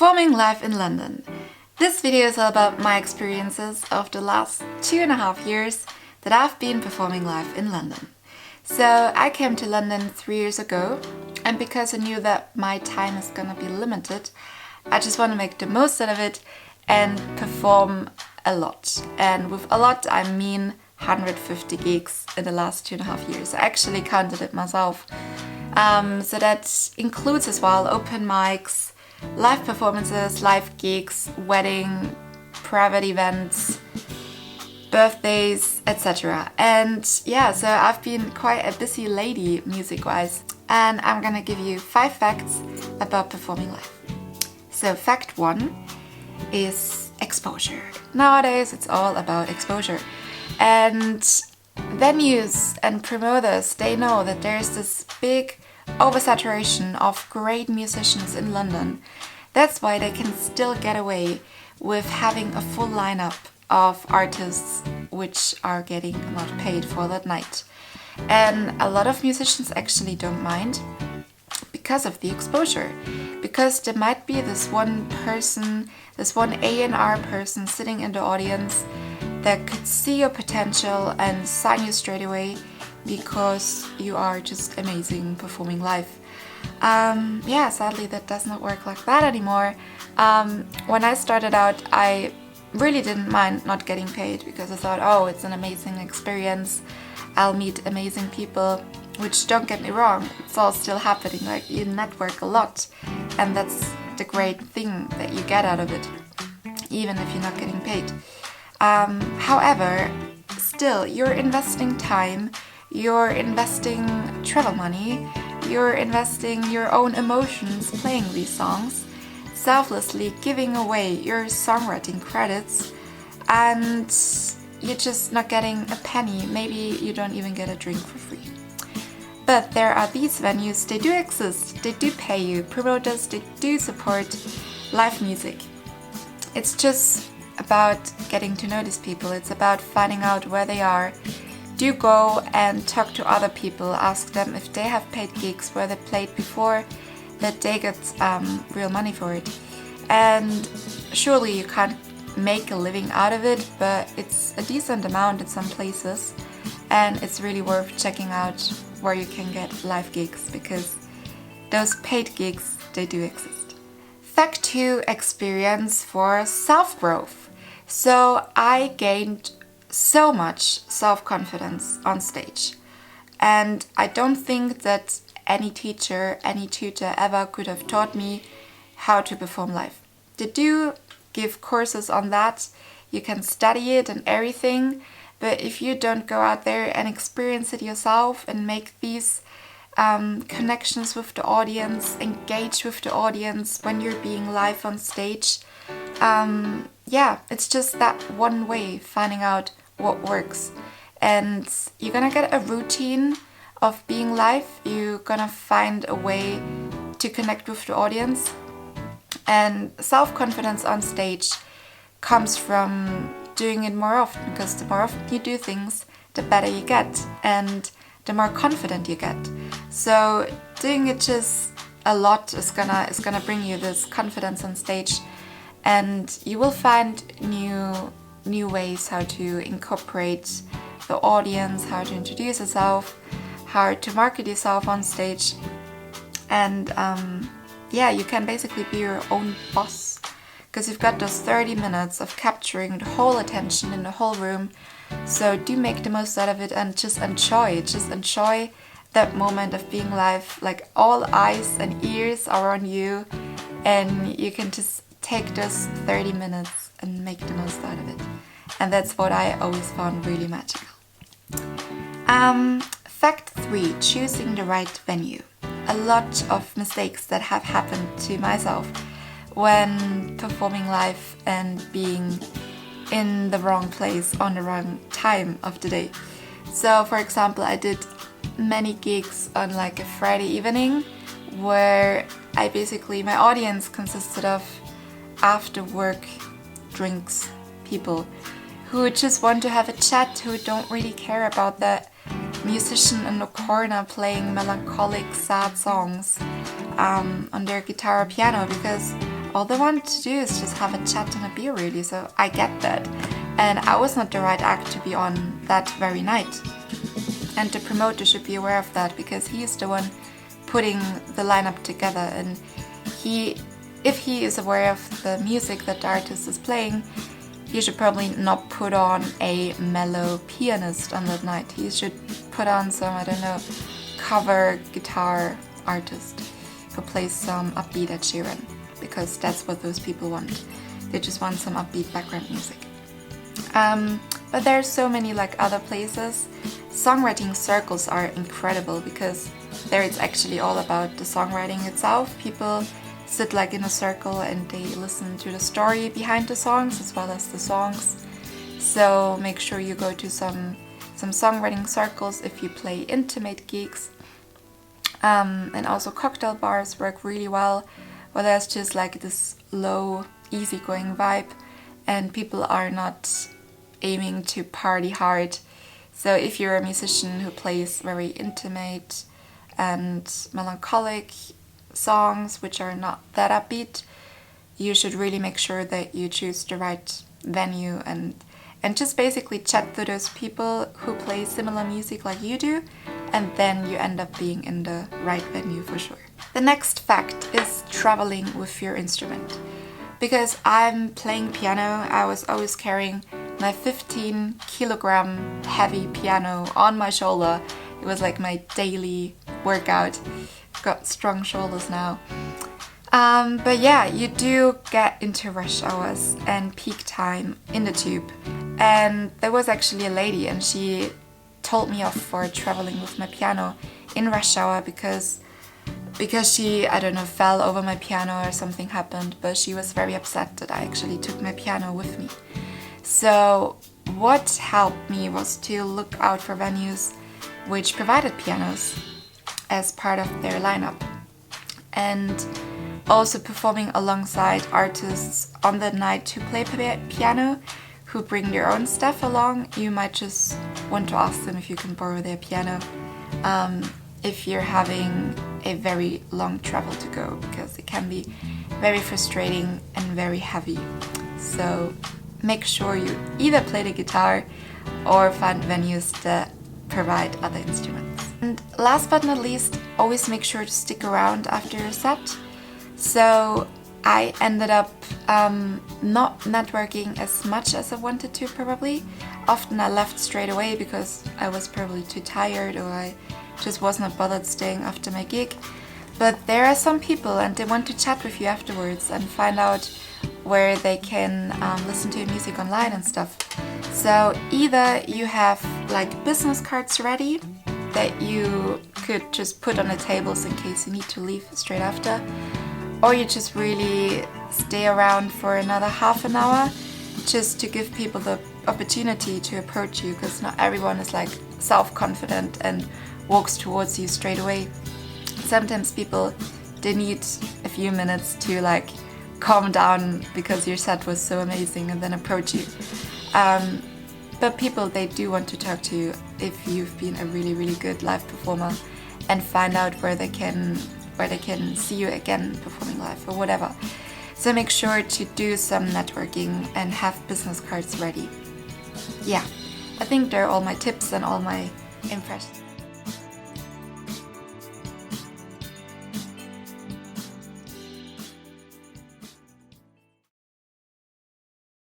Performing live in London. This video is all about my experiences of the last 2.5 years that I've been performing live in London. So I came to London 3 years ago, and because I knew that my time is gonna be limited, I just want to make the most out of it and perform a lot. And with a lot I mean 150 gigs in the last 2.5 years. I actually counted it myself. So that includes as well open mics, live performances, live gigs, wedding, private events, birthdays, etc. And yeah, so I've been quite a busy lady music-wise, and I'm gonna give you 5 facts about performing live. So fact 1 is exposure. Nowadays it's all about exposure, and venues and promoters, they know that there's this big oversaturation of great musicians in London. That's why they can still get away with having a full lineup of artists which are getting not paid for that night. And a lot of musicians actually don't mind because of the exposure. Because there might be this one person, this one A&R person sitting in the audience that could see your potential and sign you straight away because you are just amazing performing live. Yeah, sadly that does not work like that anymore. When I started out, I really didn't mind not getting paid because I thought, oh, it's an amazing experience. I'll meet amazing people, which, don't get me wrong, it's all still happening. Like, you network a lot, and that's the great thing that you get out of it, even if you're not getting paid. However, still, you're investing time, you're investing travel money, you're investing your own emotions playing these songs, selflessly giving away your songwriting credits, and you're just not getting a penny. Maybe you don't even get a drink for free. But there are these venues, they do exist, they do pay you, promoters, they do support live music. It's just about getting to know these people, it's about finding out where they are. Do go and talk to other people, ask them if they have paid gigs where they played before, that they get real money for it. And surely you can't make a living out of it, but it's a decent amount in some places, and it's really worth checking out where you can get live gigs, because those paid gigs, they do exist. Fact 2, experience for self-growth. So I gained so much self-confidence on stage, and I don't think that any teacher, any tutor ever could have taught me how to perform live. They do give courses on that, you can study it and everything, but if you don't go out there and experience it yourself and make these connections with the audience, engage with the audience when you're being live on stage, yeah, it's just that one way finding out what works. And you're gonna get a routine of being live, you're gonna find a way to connect with the audience, and self-confidence on stage comes from doing it more often, because the more often you do things, the better you get and the more confident you get. So doing it just a lot is gonna bring you this confidence on stage, and you will find new ways how to incorporate the audience, how to introduce yourself, how to market yourself on stage. And yeah, you can basically be your own boss, because you've got those 30 minutes of capturing the whole attention in the whole room. So do make the most out of it and just enjoy it. Just enjoy that moment of being live. Like, all eyes and ears are on you, and you can just take those 30 minutes and make the most out of it. And that's what I always found really magical. Fact 3, choosing the right venue. A lot of mistakes that have happened to myself when performing live and being in the wrong place on the wrong time of the day. So for example, I did many gigs on like a Friday evening where my audience consisted of after work drinks people who just want to have a chat, who don't really care about that musician in the corner playing melancholic, sad songs on their guitar or piano, because all they want to do is just have a chat and a beer, really. So I get that. And I was not the right act to be on that very night. And the promoter should be aware of that, because he is the one putting the lineup together. And if he is aware of the music that the artist is playing, he should probably not put on a mellow pianist on that night. He should put on some, I don't know, cover guitar artist who plays some upbeat Ed Sheeran, because that's what those people want. They just want some upbeat background music. But there are so many like other places. Songwriting circles are incredible, because there it's actually all about the songwriting itself. People sit like in a circle and they listen to the story behind the songs as well as the songs. So make sure you go to some songwriting circles if you play intimate gigs. And also cocktail bars work really well, where there's just like this low, easygoing vibe and people are not aiming to party hard. So if you're a musician who plays very intimate and melancholic songs which are not that upbeat, you should really make sure that you choose the right venue and just basically chat to those people who play similar music like you do, and then you end up being in the right venue for sure. The next fact is traveling with your instrument. Because I'm playing piano, I was always carrying my 15 kilogram heavy piano on my shoulder. It was like my daily workout. Got strong shoulders now. But yeah, you do get into rush hours and peak time in the tube. And there was actually a lady and she told me off for traveling with my piano in rush hour because she, I don't know, fell over my piano or something happened, but she was very upset that I actually took my piano with me. So what helped me was to look out for venues which provided pianos as part of their lineup, and also performing alongside artists on that night who play piano, who bring their own stuff along. You might just want to ask them if you can borrow their piano if you're having a very long travel to go, because it can be very frustrating and very heavy. So make sure you either play the guitar or find venues that provide other instruments. And last but not least, always make sure to stick around after your set. So I ended up not networking as much as I wanted to probably. Often I left straight away because I was probably too tired, or I just was not bothered staying after my gig. But there are some people and they want to chat with you afterwards and find out where they can listen to your music online and stuff. So either you have like business cards ready that you could just put on the tables in case you need to leave straight after, or you just really stay around for another half an hour just to give people the opportunity to approach you, because not everyone is like self-confident and walks towards you straight away. Sometimes people, they need a few minutes to like calm down because your set was so amazing and then approach you. But people, they do want to talk to you if you've been a really, really good live performer, and find out where they can see you again performing live or whatever. So make sure to do some networking and have business cards ready. Yeah, I think they're all my tips and all my impressions.